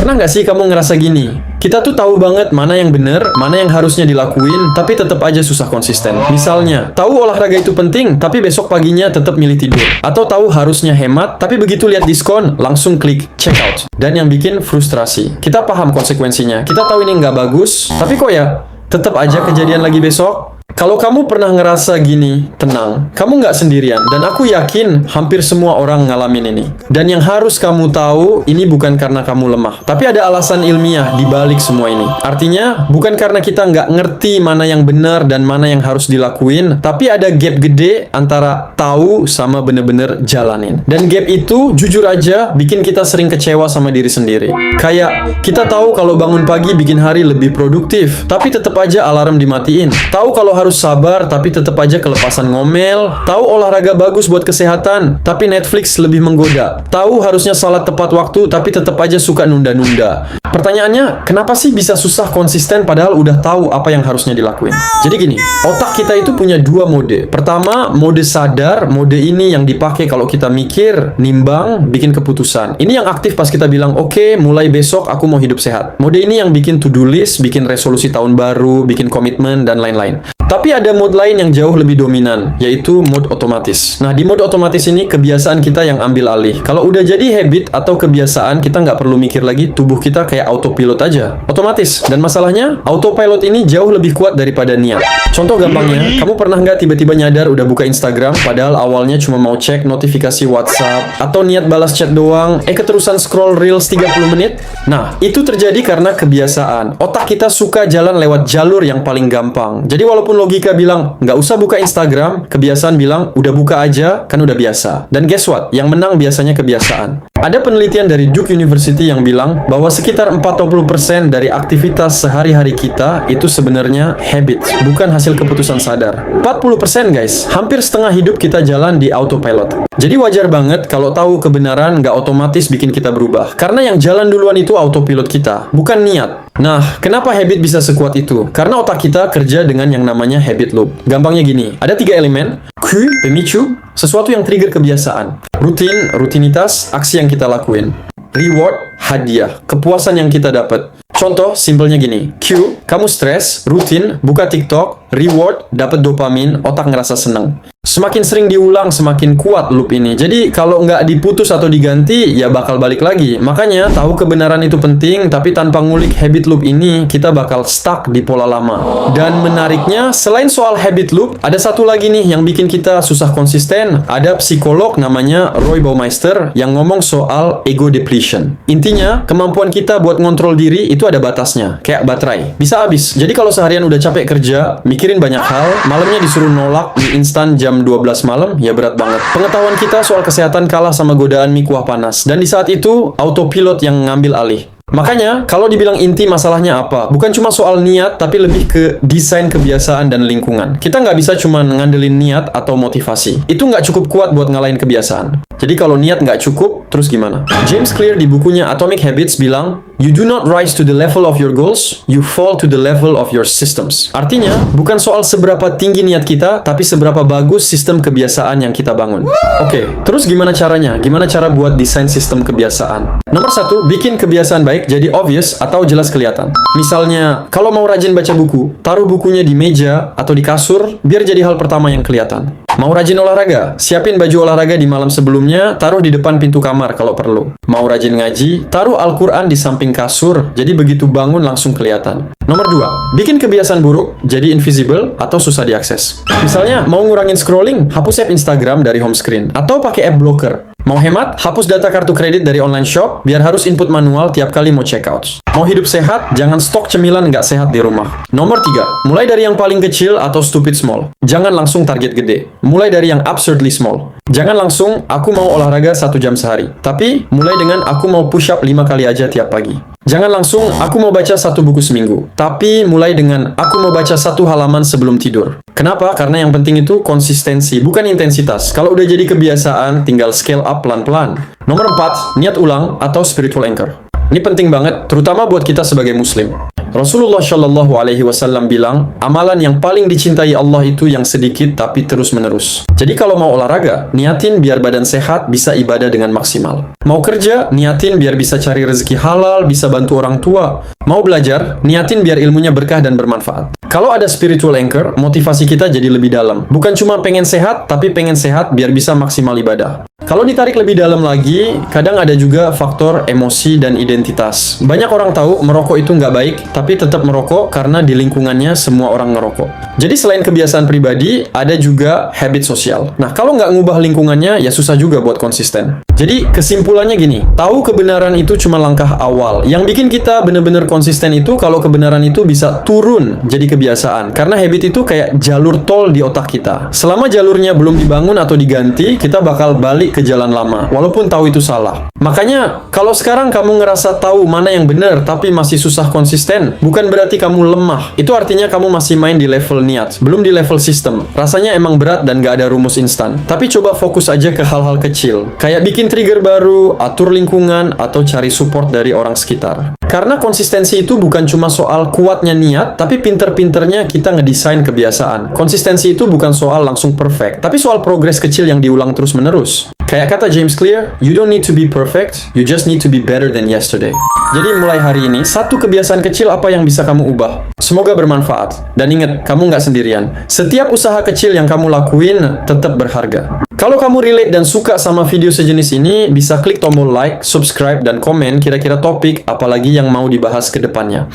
Pernah nggak sih kamu ngerasa gini? Kita tuh tahu banget mana yang bener, mana yang harusnya dilakuin, tapi tetap aja susah konsisten. Misalnya, tahu olahraga itu penting, tapi besok paginya tetap milih tidur. Atau tahu harusnya hemat, tapi begitu lihat diskon, langsung klik check out. Dan yang bikin frustrasi. Kita paham konsekuensinya. Kita tahu ini nggak bagus, tapi kok ya tetap aja kejadian lagi besok. Kalau kamu pernah ngerasa gini, tenang. Kamu nggak sendirian. Dan aku yakin hampir semua orang ngalamin ini. Dan yang harus kamu tahu, ini bukan karena kamu lemah. Tapi ada alasan ilmiah di balik semua ini. Artinya, bukan karena kita nggak ngerti mana yang benar dan mana yang harus dilakuin. Tapi ada gap gede antara tahu sama bener-bener jalanin. Dan gap itu, jujur aja, bikin kita sering kecewa sama diri sendiri. Kayak, kita tahu kalau bangun pagi bikin hari lebih produktif. Tapi tetap aja alarm dimatiin. Tahu kalau harus sabar, tapi tetap aja kelepasan ngomel. Tahu olahraga bagus buat kesehatan, tapi Netflix lebih menggoda. Tahu harusnya salat tepat waktu, tapi tetap aja suka nunda-nunda. Pertanyaannya, kenapa sih bisa susah konsisten padahal udah tahu apa yang harusnya dilakuin? Jadi gini, otak kita itu punya dua mode. Pertama, mode sadar. Mode ini yang dipakai kalau kita mikir, nimbang, bikin keputusan. Ini yang aktif pas kita bilang, oke, mulai besok aku mau hidup sehat. Mode ini yang bikin to-do list, bikin resolusi tahun baru, bikin komitmen, dan lain-lain. Tapi ada mode lain yang jauh lebih dominan, yaitu mode otomatis. Nah, di mode otomatis ini kebiasaan kita yang ambil alih. Kalau udah jadi habit atau kebiasaan, kita nggak perlu mikir lagi, tubuh kita kayak autopilot aja. Otomatis. Dan masalahnya, autopilot ini jauh lebih kuat daripada niat. Contoh gampangnya, kamu pernah nggak tiba-tiba nyadar udah buka Instagram, padahal awalnya cuma mau cek notifikasi WhatsApp, atau niat balas chat doang, keterusan scroll Reels 30 menit? Nah, itu terjadi karena kebiasaan. Otak kita suka jalan lewat jalur yang paling gampang. Jadi walaupun logika bilang, nggak usah buka Instagram, kebiasaan bilang, udah buka aja, kan udah biasa. Dan guess what? Yang menang biasanya kebiasaan. Ada penelitian dari Duke University yang bilang bahwa sekitar 40% dari aktivitas sehari-hari kita itu sebenarnya habit, bukan hasil keputusan sadar. 40% guys, hampir setengah hidup kita jalan di autopilot. Jadi wajar banget kalau tahu kebenaran nggak otomatis bikin kita berubah. Karena yang jalan duluan itu autopilot kita, bukan niat. Nah, kenapa habit bisa sekuat itu? Karena otak kita kerja dengan yang namanya habit loop. Gampangnya gini, ada 3 elemen. Cue, pemicu, sesuatu yang trigger kebiasaan. Rutin, rutinitas, aksi yang kita lakuin. Reward, hadiah, kepuasan yang kita dapat. Contoh, simpelnya gini. Cue, kamu stres, rutin, buka TikTok, reward, dapat dopamin, otak ngerasa seneng. Semakin sering diulang, semakin kuat loop ini. Jadi, kalau nggak diputus atau diganti, ya bakal balik lagi. Makanya, tahu kebenaran itu penting, tapi tanpa ngulik habit loop ini, kita bakal stuck di pola lama. Dan menariknya, selain soal habit loop, ada satu lagi nih yang bikin kita susah konsisten. Ada psikolog namanya Roy Baumeister yang ngomong soal ego depletion. Intinya, kemampuan kita buat ngontrol diri itu ada batasnya. Kayak baterai. Bisa habis. Jadi kalau seharian udah capek kerja, mikirin banyak hal, malamnya disuruh nolak mie instan jam 12 malam, ya berat banget. Pengetahuan kita soal kesehatan kalah sama godaan mie kuah panas. Dan di saat itu, autopilot yang ngambil alih. Makanya, kalau dibilang inti masalahnya apa? Bukan cuma soal niat, tapi lebih ke desain kebiasaan dan lingkungan. Kita nggak bisa cuma ngandelin niat atau motivasi. Itu nggak cukup kuat buat ngalahin kebiasaan. Jadi kalau niat nggak cukup, terus gimana? James Clear di bukunya Atomic Habits bilang, you do not rise to the level of your goals, you fall to the level of your systems. Artinya, bukan soal seberapa tinggi niat kita, tapi seberapa bagus sistem kebiasaan yang kita bangun. Oke, terus gimana caranya? Gimana cara buat desain sistem kebiasaan? Nomor 1, bikin kebiasaan baik jadi obvious atau jelas kelihatan. Misalnya, kalau mau rajin baca buku, taruh bukunya di meja atau di kasur, biar jadi hal pertama yang kelihatan. Mau rajin olahraga, siapin baju olahraga di malam sebelumnya, taruh di depan pintu kamar kalau perlu. Mau rajin ngaji, taruh Al-Quran di samping kasur, jadi begitu bangun langsung kelihatan. Nomor 2, bikin kebiasaan buruk jadi invisible atau susah diakses. Misalnya, mau ngurangin scrolling, hapus app Instagram dari home screen, atau pakai app blocker. Mau hemat, hapus data kartu kredit dari online shop, biar harus input manual tiap kali mau checkout. Mau hidup sehat, jangan stok cemilan nggak sehat di rumah. Nomor 3, mulai dari yang paling kecil atau stupid small. Jangan langsung target gede. Mulai dari yang absurdly small. Jangan langsung, aku mau olahraga 1 jam sehari. Tapi, mulai dengan aku mau push up 5 kali aja tiap pagi. Jangan langsung, aku mau baca 1 buku seminggu. Tapi, mulai dengan aku mau baca 1 halaman sebelum tidur. Kenapa? Karena yang penting itu konsistensi, bukan intensitas. Kalau udah jadi kebiasaan, tinggal scale up pelan-pelan. Nomor 4, niat ulang atau spiritual anchor. Ini penting banget, terutama buat kita sebagai muslim. Rasulullah Shallallahu Alaihi Wasallam bilang, amalan yang paling dicintai Allah itu yang sedikit tapi terus menerus. Jadi kalau mau olahraga, niatin biar badan sehat, bisa ibadah dengan maksimal. Mau kerja, niatin biar bisa cari rezeki halal, bisa bantu orang tua. Mau belajar, niatin biar ilmunya berkah dan bermanfaat. Kalau ada spiritual anchor, motivasi kita jadi lebih dalam. Bukan cuma pengen sehat, tapi pengen sehat biar bisa maksimal ibadah. Kalau ditarik lebih dalam lagi, kadang ada juga faktor emosi dan identitas. Banyak orang tahu merokok itu nggak baik, tapi tetap merokok karena di lingkungannya semua orang ngerokok. Jadi selain kebiasaan pribadi, ada juga habit sosial. Nah, kalau nggak ngubah lingkungannya, ya susah juga buat konsisten. Jadi kesimpulannya gini, tahu kebenaran itu cuma langkah awal. Yang bikin kita bener-bener konsisten itu kalau kebenaran itu bisa turun jadi kebiasaan. Karena habit itu kayak jalur tol di otak kita. Selama jalurnya belum dibangun atau diganti, kita bakal balik ke jalan lama, walaupun tahu itu salah. Makanya, kalau sekarang kamu ngerasa tahu mana yang benar, tapi masih susah konsisten, bukan berarti kamu lemah. Itu artinya kamu masih main di level niat, belum di level sistem. Rasanya emang berat dan gak ada rumus instan. Tapi coba fokus aja ke hal-hal kecil. Kayak bikin trigger baru, atur lingkungan, atau cari support dari orang sekitar. Karena konsistensi itu bukan cuma soal kuatnya niat, tapi pinter-pinternya kita ngedesain kebiasaan. Konsistensi itu bukan soal langsung perfect, tapi soal progres kecil yang diulang terus-menerus. Kayak kata James Clear, you don't need to be perfect, you just need to be better than yesterday. Jadi mulai hari ini, satu kebiasaan kecil apa yang bisa kamu ubah? Semoga bermanfaat. Dan ingat, kamu nggak sendirian. Setiap usaha kecil yang kamu lakuin tetap berharga. Kalau kamu relate dan suka sama video sejenis ini, bisa klik tombol like, subscribe, dan komen kira-kira topik apalagi yang mau dibahas ke depannya.